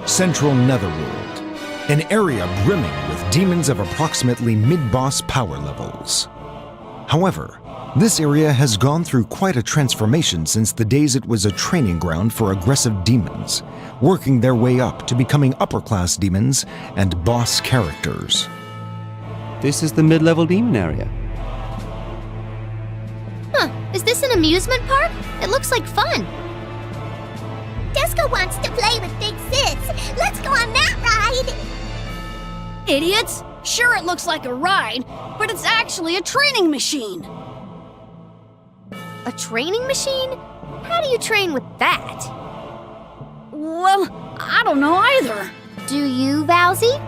Central Netherworld, an area brimming with demons of approximately mid-boss power levels. However, this area has gone through quite a transformation since the days it was a training ground for aggressive demons, working their way up to becoming upper-class demons and boss characters. This is the mid-level demon area. Huh, is this an amusement park? It looks like fun. Disco wants to play with Big Sis. Let's go on that ride. Idiots! Sure, it looks like a ride, but it's actually a training machine. A training machine? How do you train with that? Well, I don't know either. Do you, Valsy?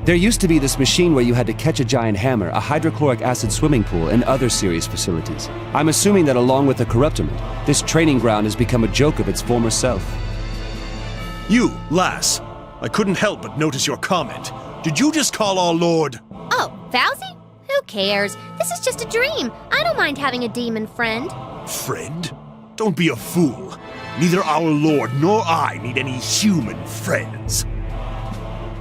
There used to be this machine where you had to catch a giant hammer, a hydrochloric acid swimming pool, and other serious facilities. I'm assuming that along with the corruptiment, this training ground has become a joke of its former self. You, lass. I couldn't help but notice your comment. Did you just call our lord? Oh, Valsy? Who cares? This is just a dream. I don't mind having a demon friend. Friend? Don't be a fool. Neither our lord nor I need any human friends.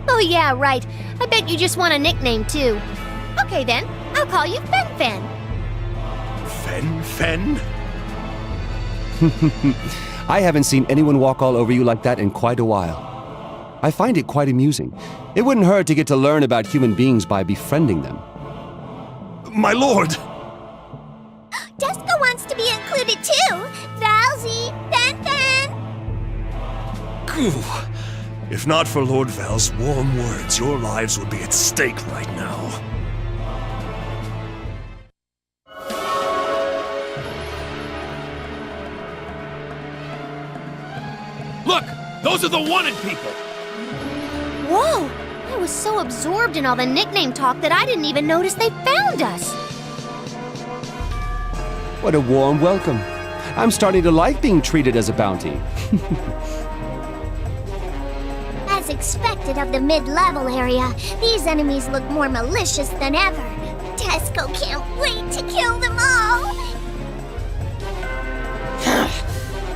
Oh yeah, right. I bet you just want a nickname too. Okay then, I'll call you Fen. Fen? I haven't seen anyone walk all over you like that in quite a while. I find it quite amusing. It wouldn't hurt to get to learn about human beings by befriending them. My lord! Disco wants to be included too. Valsy, Fen. Goo. If not for Lord Val's warm words, your lives would be at stake right now. Look! Those are the wanted people! Whoa! I was so absorbed in all the nickname talk that I didn't even notice they found us. What a warm welcome. I'm starting to like being treated as a bounty. As expected of the mid-level area, these enemies look more malicious than ever. Disco can't wait to kill them all.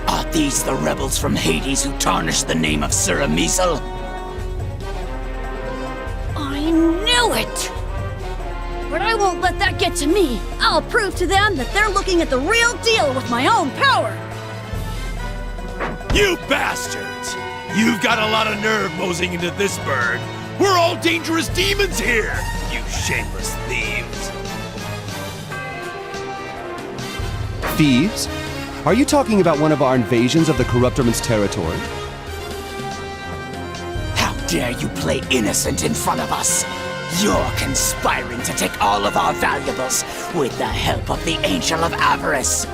Are these the rebels from Hades who tarnished the name of Sir Amizel? I knew it! But I won't let that get to me. I'll prove to them that they're looking at the real deal with my own power. You bastards! You've got a lot of nerve moseying into this burg. We're all dangerous demons here, you shameless thieves. Thieves? Are you talking about one of our invasions of the Corruptorment's territory? How dare you play innocent in front of us? You're conspiring to take all of our valuables with the help of the Angel of Avarice.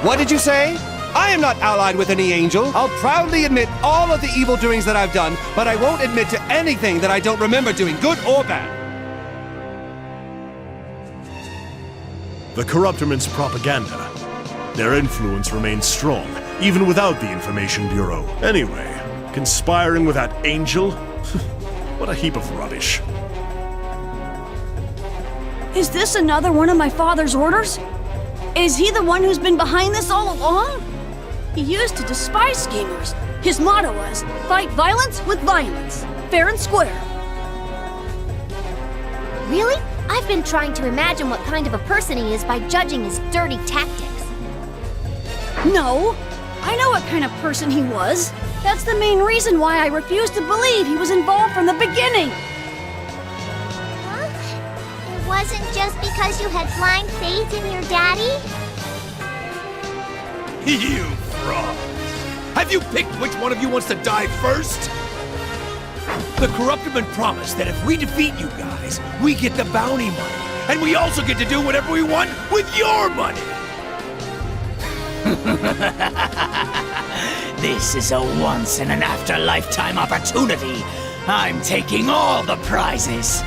What did you say? I am not allied with any angel. I'll proudly admit all of the evil doings that I've done, but I won't admit to anything that I don't remember doing, good or bad. The Corruptorment's propaganda. Their influence remains strong, even without the Information Bureau. Anyway, conspiring with that angel? What a heap of rubbish. Is this another one of my father's orders? Is he the one who's been behind this all along? He used to despise schemers. His motto was, fight violence with violence, fair and square. Really? I've been trying to imagine what kind of a person he is by judging his dirty tactics. No, I know what kind of person he was. That's the main reason why I refused to believe he was involved from the beginning. Huh? It wasn't just because you had blind faith in your daddy? You frauds! Have you picked which one of you wants to die first? The Corruptorment promised that if we defeat you guys, we get the bounty money. And we also get to do whatever we want with your money! This is a once-in-an-after-lifetime opportunity. I'm taking all the prizes.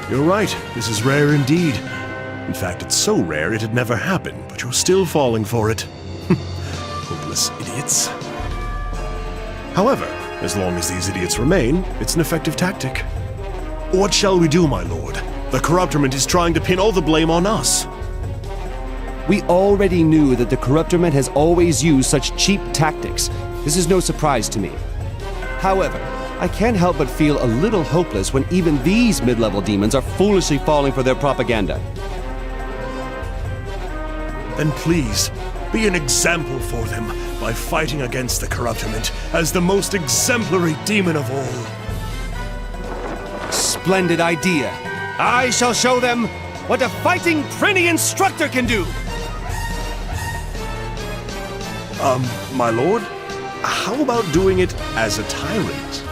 You're right, this is rare indeed. In fact, it's so rare it had never happened, but you're still falling for it. Hopeless idiots. However, as long as these idiots remain, it's an effective tactic. What shall we do, my lord? The Corruptorment is trying to pin all the blame on us. We already knew that the Corruptorment has always used such cheap tactics. This is no surprise to me. However, I can't help but feel a little hopeless when even these mid-level demons are foolishly falling for their propaganda. Then please, be an example for them by fighting against the Corruptorment as the most exemplary demon of all. Splendid idea. I shall show them what a fighting Prinny instructor can do! My lord? How about doing it as a tyrant?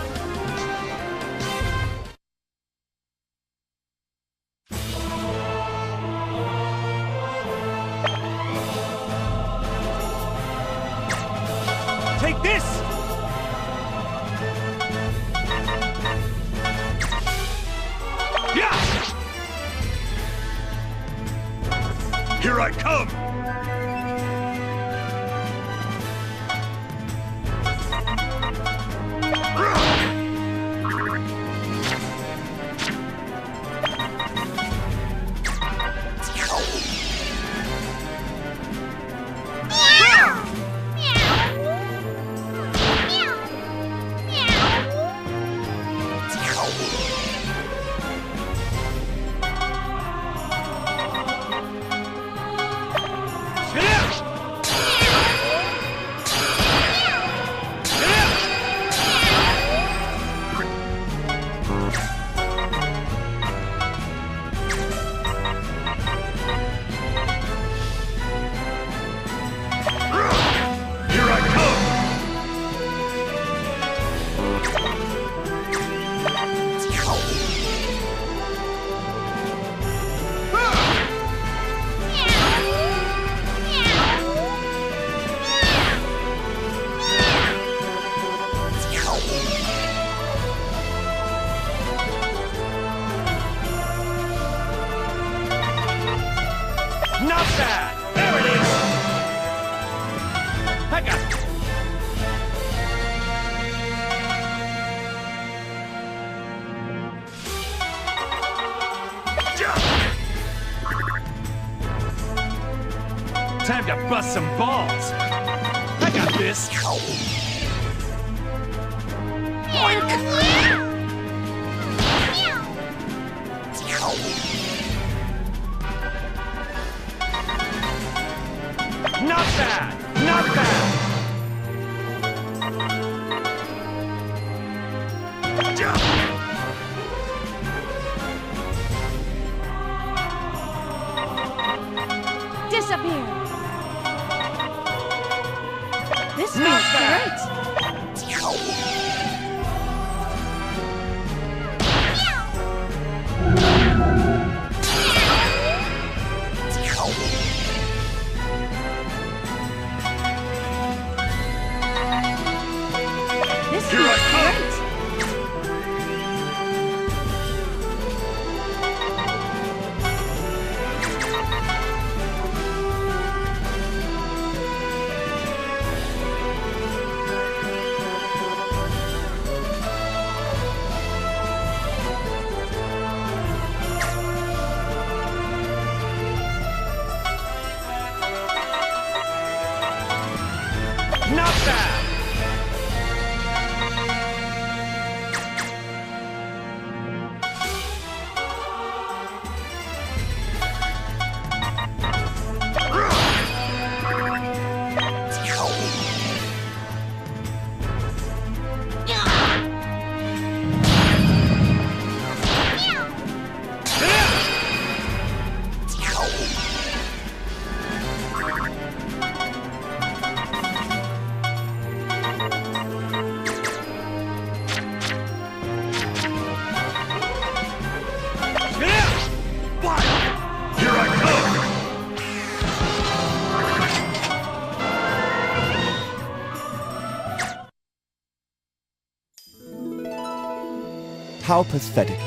Take this! Yeah! Here I come! Not bad! There it is! I got it! Time to bust some balls! I got this! Not bad! Not bad! Disappear. This feels great. This Here I feels come. great. Not bad! Here I come! How pathetic.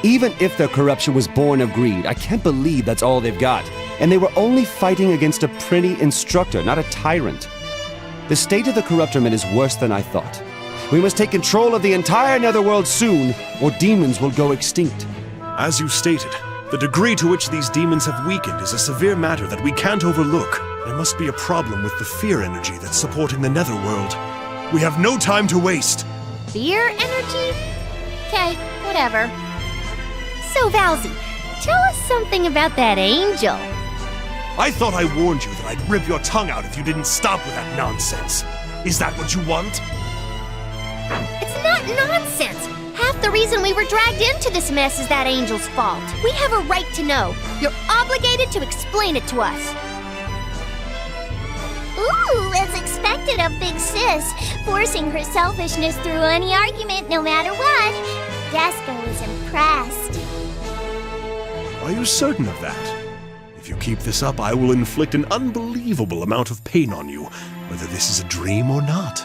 Even if their corruption was born of greed, I can't believe that's all they've got. And they were only fighting against a pretty instructor, not a tyrant. The state of the Corruptorment is worse than I thought. We must take control of the entire Netherworld soon, or demons will go extinct. As you stated, The degree to which these demons have weakened is a severe matter that we can't overlook. There must be a problem with the fear energy that's supporting the netherworld. We have no time to waste. Fear energy? Okay, whatever. So, Valzy, tell us something about that angel. I thought I warned you that I'd rip your tongue out if you didn't stop with that nonsense. Is that what you want? It's not nonsense. Half the reason we were dragged into this mess is that angel's fault. We have a right to know. You're obligated to explain it to us. Ooh, as expected of Big Sis, forcing her selfishness through any argument no matter what. Desco is impressed. Are you certain of that? If you keep this up, I will inflict an unbelievable amount of pain on you, whether this is a dream or not.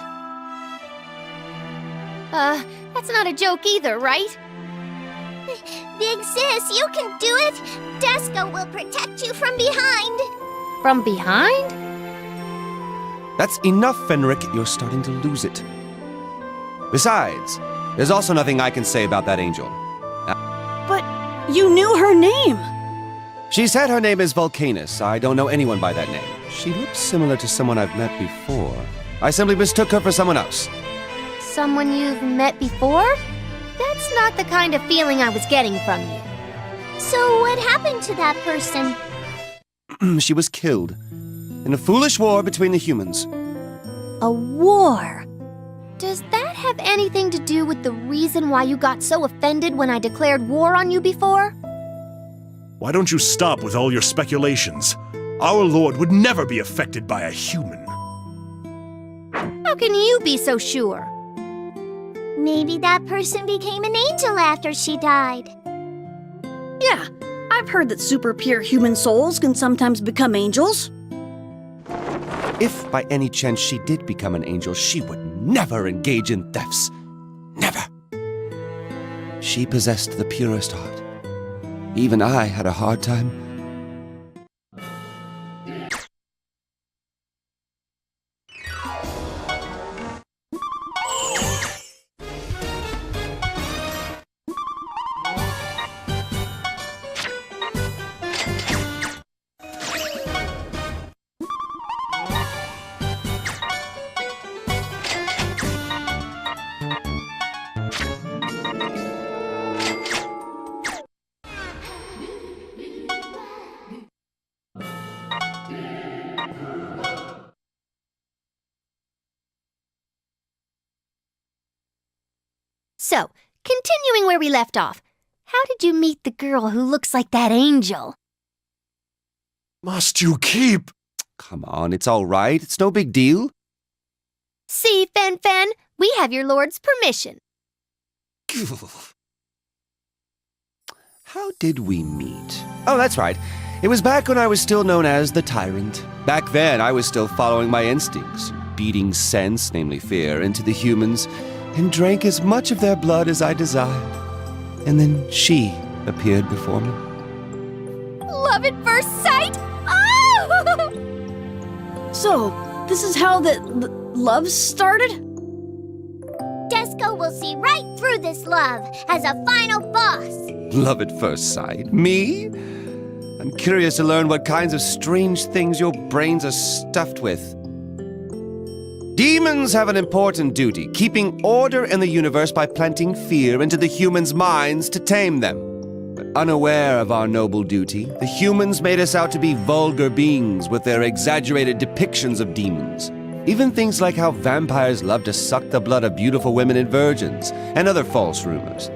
That's not a joke either, right? Big Sis, you can do it! Desco will protect you from behind! From behind? That's enough, Fenric. You're starting to lose it. Besides, there's also nothing I can say about that angel. But you knew her name! She said her name is Volcanus. I don't know anyone by that name. She looks similar to someone I've met before. I simply mistook her for someone else. Someone you've met before? That's not the kind of feeling I was getting from you. So what happened to that person? She was killed in a foolish war between the humans. A war? Does that have anything to do with the reason why you got so offended when I declared war on you before? Why don't you stop with all your speculations? Our Lord would never be affected by a human. How can you be so sure? Maybe that person became an angel after she died. Yeah, I've heard that super pure human souls can sometimes become angels. If by any chance she did become an angel, she would never engage in thefts. Never. She possessed the purest heart. Even I had a hard time. So, continuing where we left off, how did you meet the girl who looks like that angel? Must you keep... Come on, it's all right. It's no big deal. See, Fen, we have your lord's permission. How did we meet? Oh, that's right. It was back when I was still known as the Tyrant. Back then, I was still following my instincts, beating sense, namely fear, into the humans, and drank as much of their blood as I desired. And then she appeared before me. Love at first sight? Oh! So, this is how the love started? Desco will see right through this love as a final boss. Love at first sight? Me? I'm curious to learn what kinds of strange things your brains are stuffed with. Demons have an important duty, keeping order in the universe by planting fear into the humans' minds to tame them. But unaware of our noble duty, the humans made us out to be vulgar beings with their exaggerated depictions of demons. Even things like how vampires love to suck the blood of beautiful women and virgins, and other false rumors.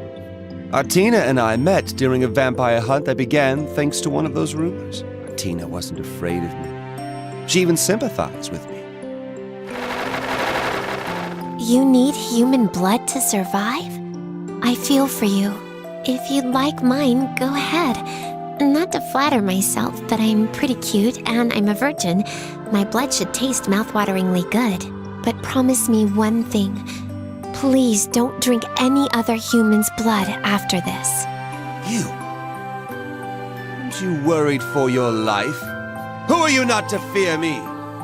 Artina and I met during a vampire hunt that began thanks to one of those rumors. Artina wasn't afraid of me. She even sympathized with me. You need human blood to survive? I feel for you. If you'd like mine, go ahead. Not to flatter myself, but I'm pretty cute and I'm a virgin. My blood should taste mouthwateringly good. But promise me one thing. Please don't drink any other human's blood after this. You? Aren't you worried for your life? Who are you not to fear me?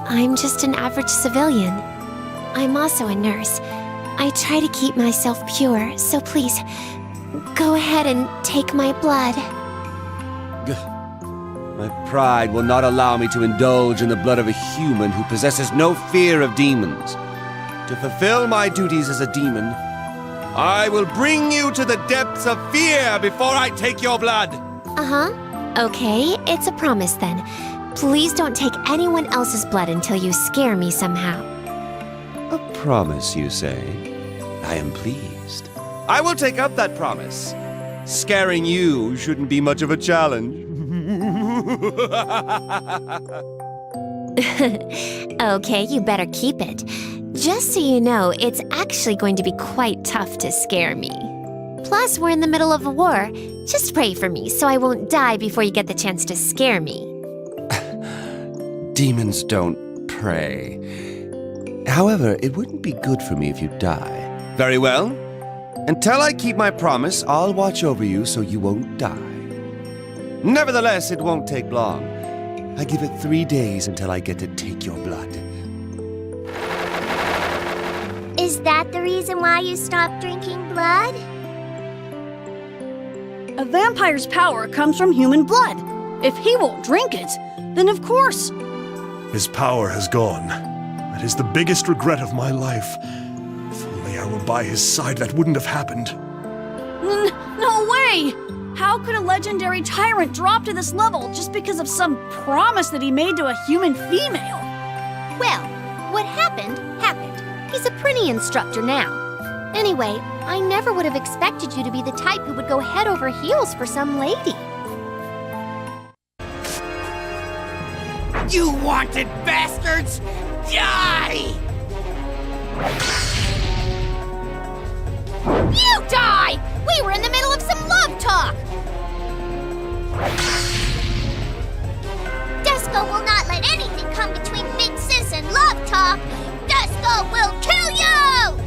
I'm just an average civilian. I'm also a nurse. I try to keep myself pure, so please, go ahead and take my blood. My pride will not allow me to indulge in the blood of a human who possesses no fear of demons. To fulfill my duties as a demon, I will bring you to the depths of fear before I take your blood. Okay, it's a promise then. Please don't take anyone else's blood until you scare me somehow. A promise, you say? I am pleased. I will take up that promise. Scaring you shouldn't be much of a challenge. Okay, you better keep it. Just so you know, it's actually going to be quite tough to scare me. Plus, we're in the middle of a war. Just pray for me so I won't die before you get the chance to scare me. Demons don't pray. However, it wouldn't be good for me if you die. Very well. Until I keep my promise, I'll watch over you so you won't die. Nevertheless, it won't take long. I give it 3 days until I get to take your blood. Is that the reason why you stopped drinking blood? A vampire's power comes from human blood. If he won't drink it, then of course. His power has gone. That is the biggest regret of my life. If only I were by his side, that wouldn't have happened. No way! How could a legendary tyrant drop to this level just because of some promise that he made to a human female? Well, what happened, happened. He's a pretty instructor now. Anyway, I never would have expected you to be the type who would go head over heels for some lady. You wanted bastards! Die! You die! We were in the middle of some love talk! Disco will not let anything come between Big Sis and Love Talk! Disco will kill you!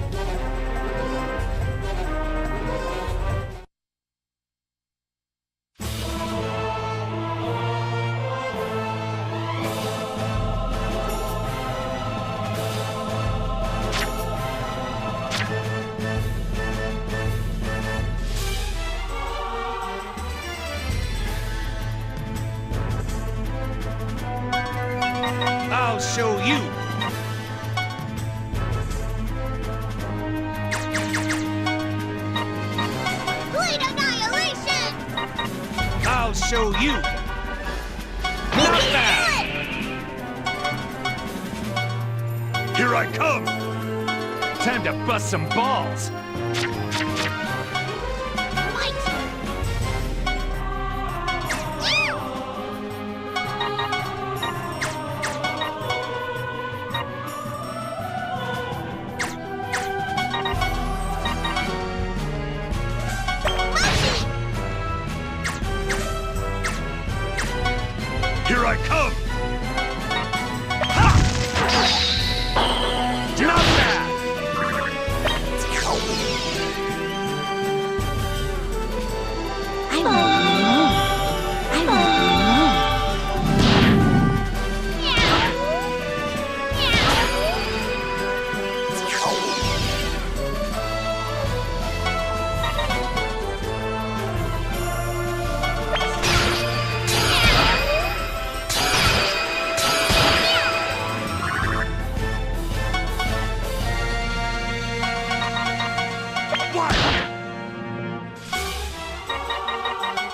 I'll show you. Complete annihilation! I'll show you. Not bad. Here I come. Time to bust some balls. Here I come! Ha! Not bad!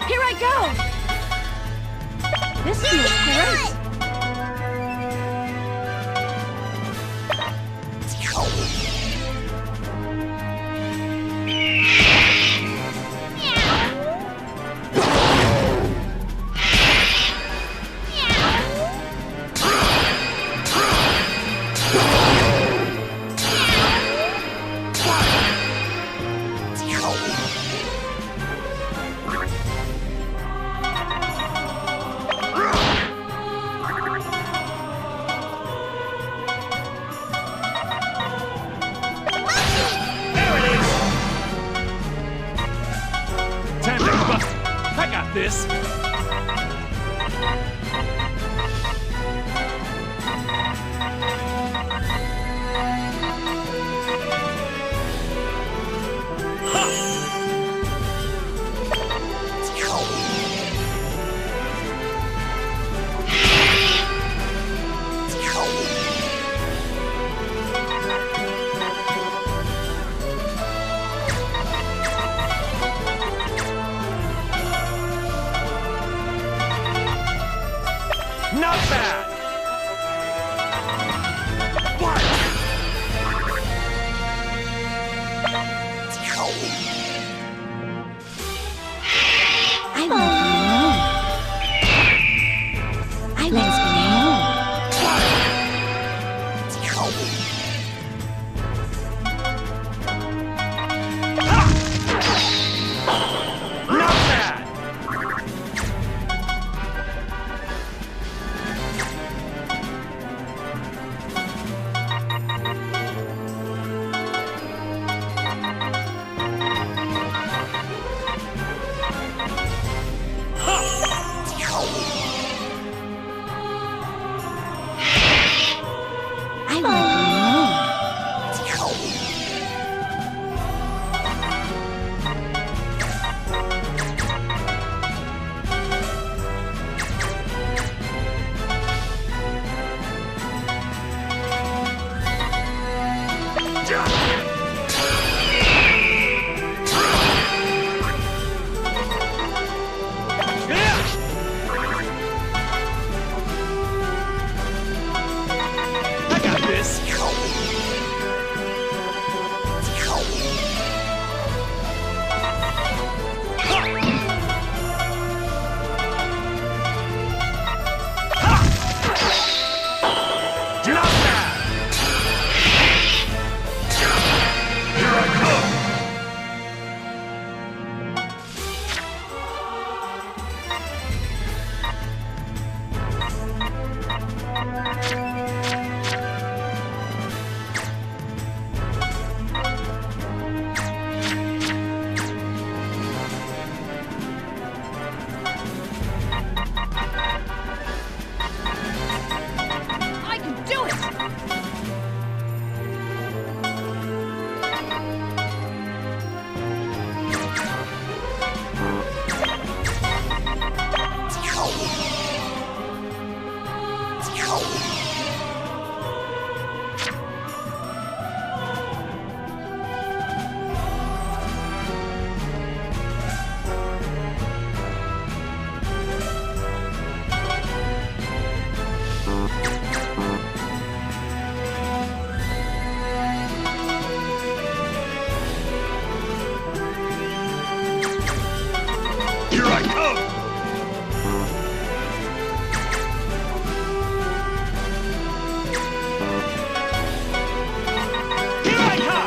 Here I go! This feels great! Time to bust. I got this. Not bad! What? I want to know. I want to know. Not bad! I want to know. I got this! Not bad! Here I come! I can do it! Here I come! Here I come!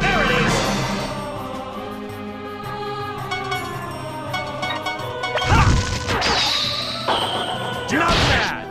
There it is! Not bad!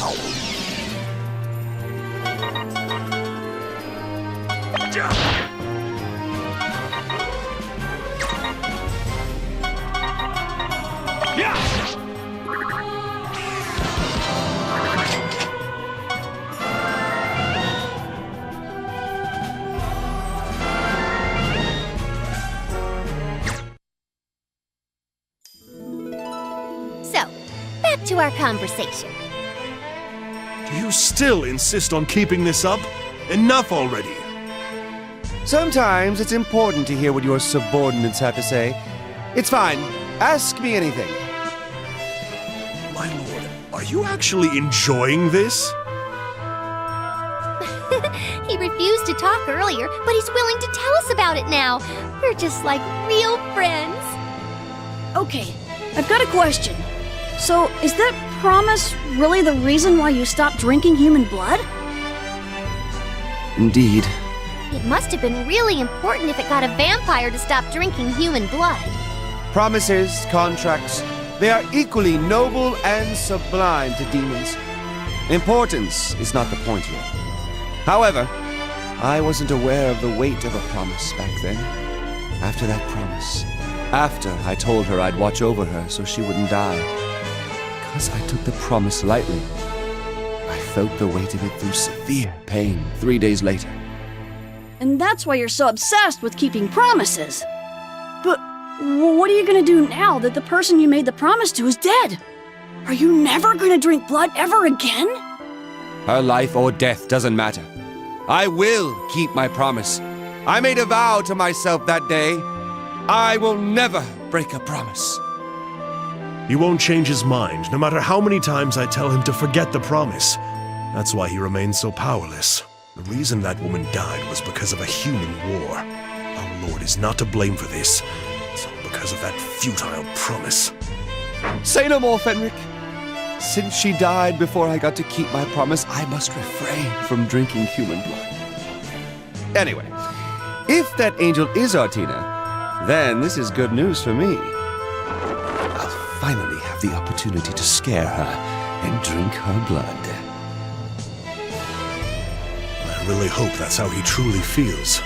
So, back to our conversation. Do you still insist on keeping this up? Enough already! Sometimes it's important to hear what your subordinates have to say. It's fine. Ask me anything. My lord, are you actually enjoying this? He refused to talk earlier, but he's willing to tell us about it now. We're just like real friends. Okay, I've got a question. So, is that promise really the reason why you stopped drinking human blood? Indeed. It must have been really important if it got a vampire to stop drinking human blood. Promises, contracts, they are equally noble and sublime to demons. Importance is not the point here. However, I wasn't aware of the weight of a promise back then. After that promise, after I told her I'd watch over her so she wouldn't die, because I took the promise lightly, I felt the weight of it through severe pain 3 days later. And that's why you're so obsessed with keeping promises. But what are you gonna do now that the person you made the promise to is dead? Are you never gonna drink blood ever again? Her life or death doesn't matter. I will keep my promise. I made a vow to myself that day. I will never break a promise. He won't change his mind, no matter how many times I tell him to forget the promise. That's why he remains so powerless. The reason that woman died was because of a human war. Our Lord is not to blame for this. It's all because of that futile promise. Say no more, Fenric. Since she died before I got to keep my promise, I must refrain from drinking human blood. Anyway, if that angel is Artina, then this is good news for me. I'll finally have the opportunity to scare her and drink her blood. I really hope that's how he truly feels.